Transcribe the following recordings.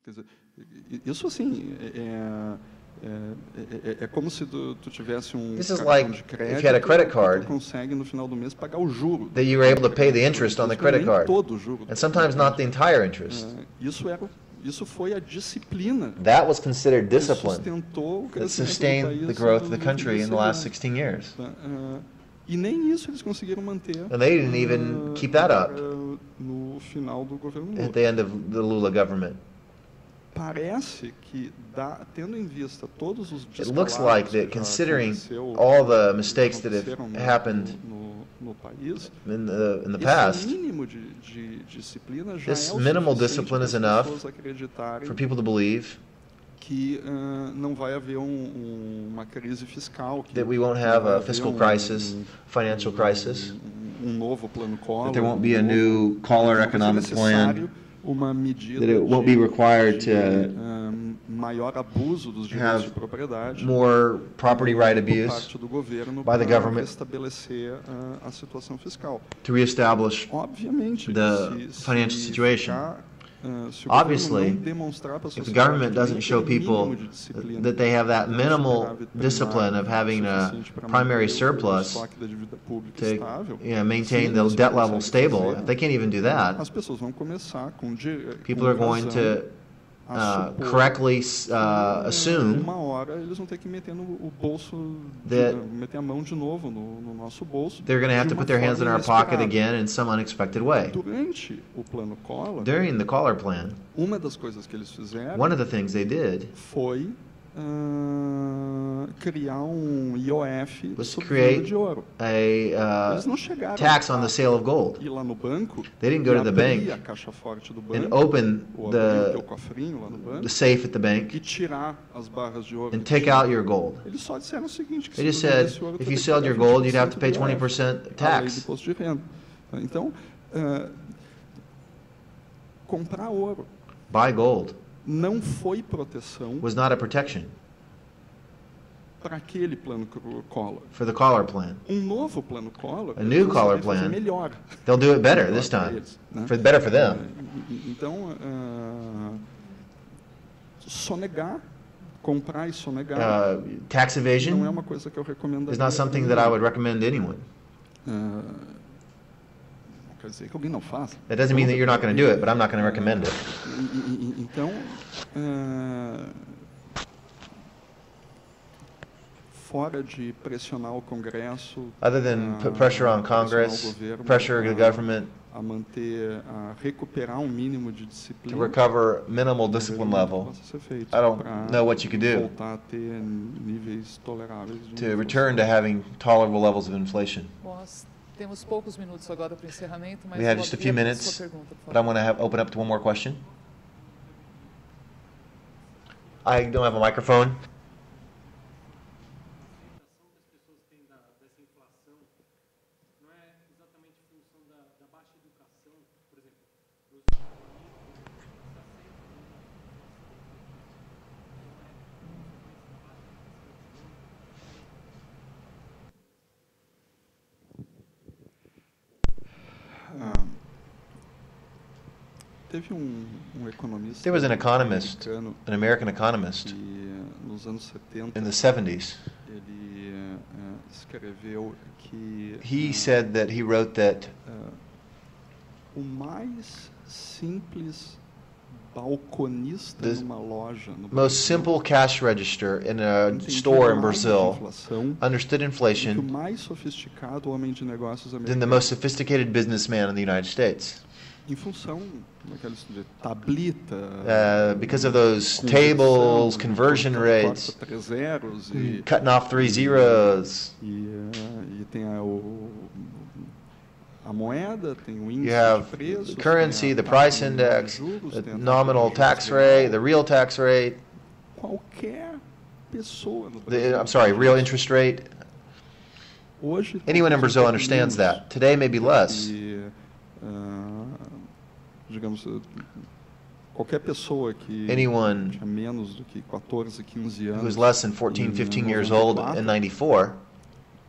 Quer dizer, isso assim é como se tu tivesse This is cartão like de if crédito you had a credit que card tu consegue no final do mês pagar o juro. that you were able to pay the interest on the credit Nem card, todo o juro. and sometimes not the entire interest. Isso foi a disciplina That was considered que discipline sustentou o that crescimento do sustained país the growth of the nos country últimos in the last 16 16 years. anos. E nem isso eles conseguiram manter. And they didn't even keep that up no final do governo Lula. at the end of the Lula government. Parece que, tendo em vista todos os It looks like that, considering all the mistakes that have happened no país, in the past, this minimal discipline is enough for people to believe que não vai haver uma crise fiscal, that we won't have a fiscal crisis, financial crisis, novo plano Collor, that there won't be a new Collor economic plan, uma medida that it won't be required to maior abuso dos direitos de propriedade, more property right por abuse parte do governo by the para government restabelecer a situação fiscal. to reestablish Obviamente, the financial situation. Se o Obviously, governo não demonstrar para a if the sociedade government que doesn't tem show aquele people mínimo de disciplina that they have that no minimal superávit discipline primário of having a suficiente para primary manter o surplus estoque da dívida pública to estável, maintain se the eles debt não level conseguem stable, fazer, if they can't even do that, as pessoas vão começar people are going to correctly assume uma hora eles vão ter que meter no bolso, meter a mão de novo no nosso bolso. They're going to have to put their hands in our pocket again in some unexpected way. Durante o plano Collor, During the Collor plan, uma das coisas que eles fizeram one of the things they did foi criar IOF was sobre create venda de ouro. Eles não chegaram tax on the sale of gold. Ir lá no banco, They didn't go to the bank a caixa forte do banco, and open o cofrinho lá no banco, the safe at the bank e tirar as barras de ouro. and take out your gold. Eles só disseram o seguinte, que They just se said, vendesse ouro, if you sold your gold, you'd have to pay 20% a lei do tax. imposto de renda. Então, comprar ouro Buy gold não foi proteção was not a protection para aquele plano Collor. for the Collor plan. Novo plano Collor, A new Collor plan, they'll do it better this time, better for them. Então, sonegar, comprar e sonegar, Tax não é evasion uma coisa que eu recomendaria. is not something that I would recommend to anyone. Quer dizer que alguém não faça. That doesn't mean that you're not going to do it, but I'm not going to recommend it. Então, fora de pressionar o Congresso, Other than put pressure on Congress, pressure the government a recuperar mínimo de to disciplina, recover minimal discipline level, I don't know what you could do voltar a ter níveis toleráveis de to return to having tolerable levels of inflation. Temos poucos minutos agora para o encerramento, mas We have just a few minutes, but I want to open up to one more question. I don't have a microphone. Teve economista. There was an economist, an American economist, nos anos 70, in the 70s. ele escreveu que He said that he wrote that o mais simples balconista numa loja no most simple cash register in a store in Brazil understood inflation mais sofisticado homem de negócios than the most sophisticated businessman in the United States. Em função daquela tablita, because of those tables, conversion rates, cutting off 3 zeros. E tem a moeda, tem o índice You have de preços, the currency, the price index, juros, the nominal tax rate, the real tax rate, qualquer pessoa no real interest rate. Hoje, anyone in Brazil understands that. Today, maybe less. Digamos, qualquer pessoa que Anyone tinha menos do que 14, 15 anos, who's less than 14, 15 years old in 94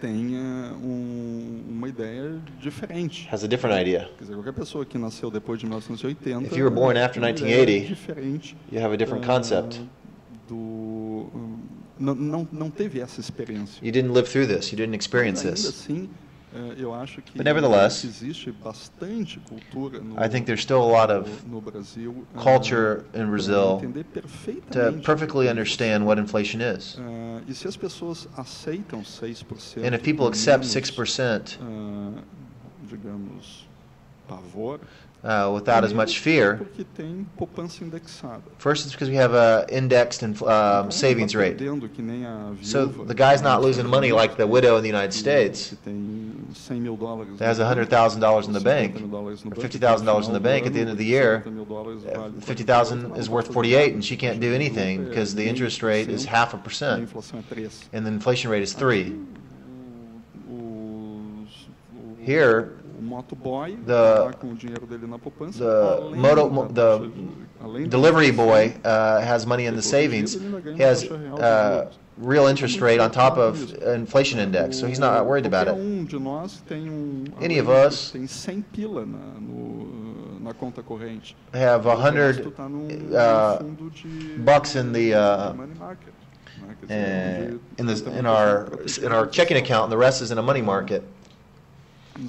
tenha uma ideia diferente. Has a different idea. Quer dizer, qualquer pessoa que nasceu depois de 1980, If you were born after tem uma ideia 1980, diferente, you have a different concept. Não teve essa experiência. You didn't live through this. You didn't experience Mas ainda this. assim, eu acho que But nevertheless, existe bastante cultura I think there's still a lot of no Brasil, culture in Brazil entender to perfeitamente perfectly understand what inflation is. E se as pessoas aceitam 6%, And if people accept 6% digamos, pavor, without as much fear, porque tem poupança indexada. first it's because we have a indexed savings rate. Que nem a So viúva, the guy's not losing money like the widow in the United States que tem $100,000 that has $100,000 in the bank, $50,000 no or banco, $50,000 in the bank. At the end of the year, $50,000 vale $50,000 is worth 48, and she can't do anything because the interest rate is 0.5%, a inflação é 3. and the inflation rate is 3. Here, O motoboy the- tá com o dinheiro dele na poupança, the além da taxa além da delivery inflação, boy has money in the savings. He has real interest rate on top of inflation index, so he's not worried about Qualquer it. de nós tem Any of us tem 100 pila na conta corrente. Have O resto 100 tá num fundo de bucks in the money market, né? Quer dizer, in our checking account, and the rest is in a money market,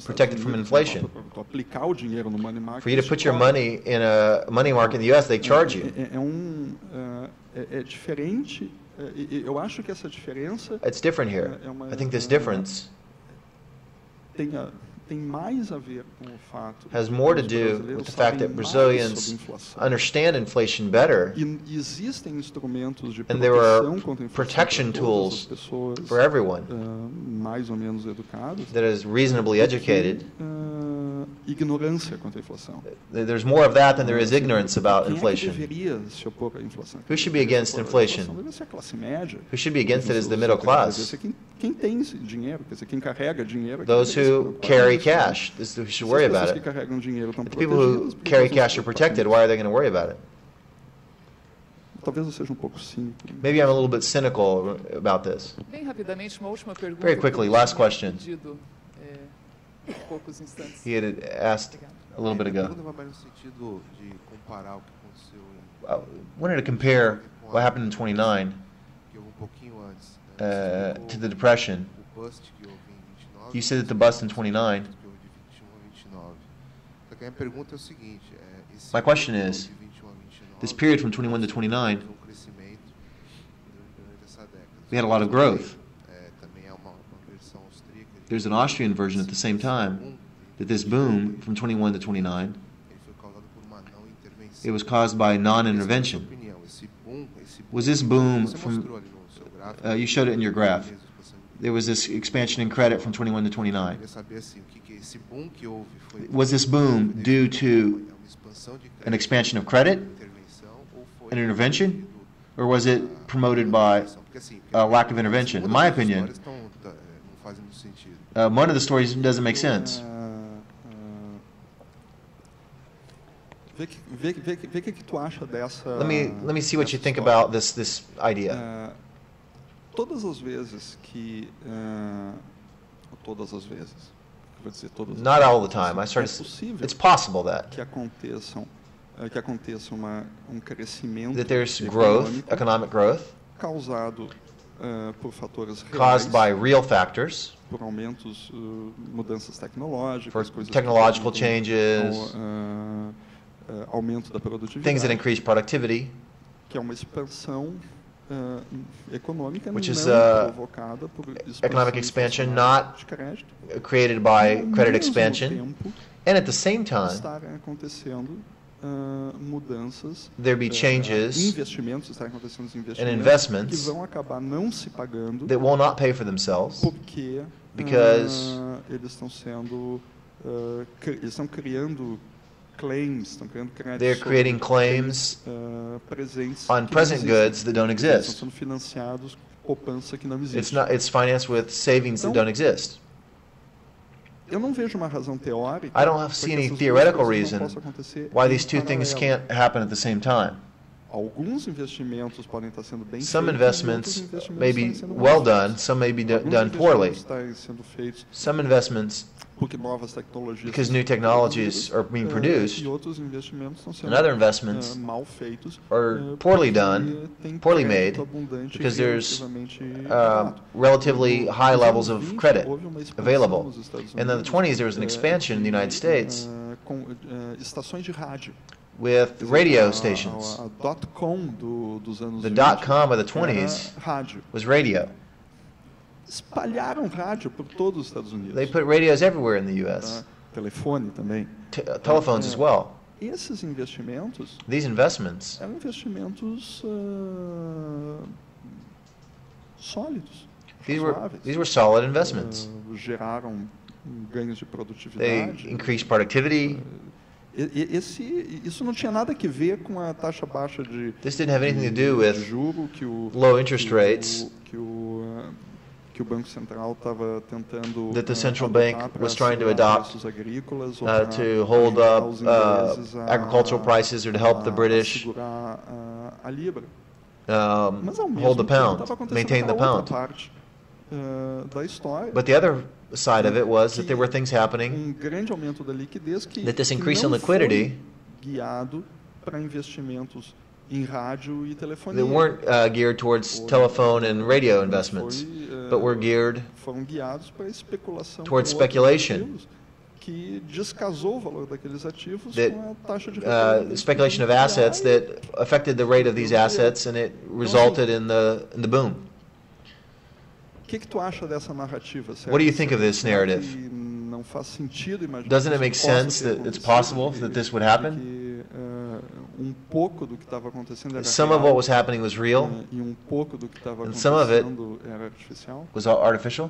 protected from inflation. Tu aplicar o dinheiro no money market, For you to put your money in a money market in the U.S., they charge you. É diferente. Eu acho que essa diferença It's different here. I think this difference tem mais a ver com o fato has more to que os do brasileiros with the fact sabem that mais Brazilians sobre inflação. understand inflation better, E existem instrumentos de and there are proteção contra a inflação protection para todas as tools pessoas for everyone mais ou menos educadas. that is reasonably educated. Ignorância contra a inflação. There's more of that than there is ignorance about Quem é que inflation. deveria se opor à inflação? Who should be against inflation? Deve ser a classe média. Who should be against it is the middle Deve class, ser quem tem esse dinheiro, quer dizer, quem carrega dinheiro. those who carry cash. This who should worry about Se as pessoas que it. carregam dinheiro estão If the people who protegidas, carry porque cash are protected, why are they going to worry about it? Talvez eu seja pouco cínico. Maybe I'm a little bit cynical about this. Bem rapidamente, uma última pergunta. Very quickly, que eu last tinha question. pedido, há poucos instantes. He had asked a little bit A ago. pergunta vai mais no sentido de comparar o que aconteceu I wanted to compare what happened in 29 que houve pouquinho antes. Né? to the Depression. O bust que houve em 29. You said that the bust in 29. Que houve de 21 a 29. Só que a minha pergunta é o seguinte. Esse My question período is, de 21 a 29, this period from 21 to 29, houve crescimento durante essa década. we had a lot of growth. Também há uma versão austríaca. There's an Austrian version at the same time that this boom from 21 to 29, Ele foi causado por uma não intervenção. it was caused by non-intervention. Was this boom from, you showed it in your graph, there was this expansion in credit from 21 to 29. Was this boom due to an expansion of credit, an intervention, or was it promoted by a lack of intervention? In my opinion, one of the stories doesn't make sense. Vê que tu acha dessa. Let me see what you think about this idea. Todas as vezes que todas as vezes, vou dizer todas as Not vezes, all the time. I started. possível It's possible that que aconteça crescimento that there's growth, econômico economic growth, causado por fatores reais, caused by real factors, por aumentos, mudanças tecnológicas, for coisas technological que changes, aumento da produtividade, things that increase productivity, que é uma expansão econômica which is, não provocada por economic expansion inflacionária not de crédito. created by Ao credit mesmo expansion, tempo, and at the same time, estarem acontecendo mudanças, there be changes investimentos, estarem acontecendo os and investimentos investments que vão acabar não se pagando that will not pay for themselves porque because eles estão sendo eles estão criando claims, estão criando créditos they're sobre creating claims presentes on que present não goods that don't existem. Estão exist. sendo financiados com poupança que não existe. It's financed with savings that don't exist. Eu não vejo uma razão teórica I don't para see que any essas duas theoretical coisas não reason possam acontecer why em these two things paralelo. can't happen at the same time. Alguns investimentos podem estar sendo bem Some feitos, investments e outros investimentos may be estão sendo mal well feitos. done, some may be Alguns done poorly. investimentos estão sendo feitos Some investments, porque novas tecnologias because estão new sendo technologies produzidas, are being produced, e outros investimentos estão sendo and other investments mal feitos, are poorly porque done, tem poorly crédito made, abundante because e there's relativamente barato. relatively Nos high anos levels of 20, credit houve uma expansão available. nos Estados And in the Unidos, 20s, there was an expansion in the United States com estações de rádio. with Quer dizer, radio stations. a dot-com dos anos The 20 dot-com of the era 20s rádio. was radio. Espalharam rádio por todos os Estados Unidos. They put radios everywhere in the U.S., Telefone também. telephones as well. Esses investimentos These investments, eram investimentos sólidos, razoáveis. these were solid investments. Geraram ganhos de They produtividade. increased productivity. Isso não tinha nada a ver com a taxa baixa de This didn't have anything to do de with juro que o low interest rates que o Banco Central estava tentando that the central adotar bank para was trying to segurar adopt preços agrícolas ou to para hold ajudar up os ingleses agricultural prices or to help the a British segurar a libra. Mas ao mesmo hold the tempo pound, estava acontecendo maintain the aquela outra pound. parte da história. But the other side of it was that there were things happening, Grande aumento da liquidez que that this increase in não liquidity foi guiado para investimentos em rádio e telefonia. that weren't geared towards telephone and radio investments, but were geared Foram guiados para especulação towards com outros speculation. ativos, que descasou o valor daqueles ativos That, com a taxa de retorno deles speculation of que assets cai. that affected the rate of these assets, and it resulted in the boom. O que tu acha dessa narrativa? What do you think of this narrative? Que não faz sentido imaginar Doesn't it que make isso possa sense ter that it's acontecido, possible que- that this would happen? que, pouco do que estava acontecendo era Some of real, what was happening was real, e pouco do que estava and some of it acontecendo era artificial. was artificial.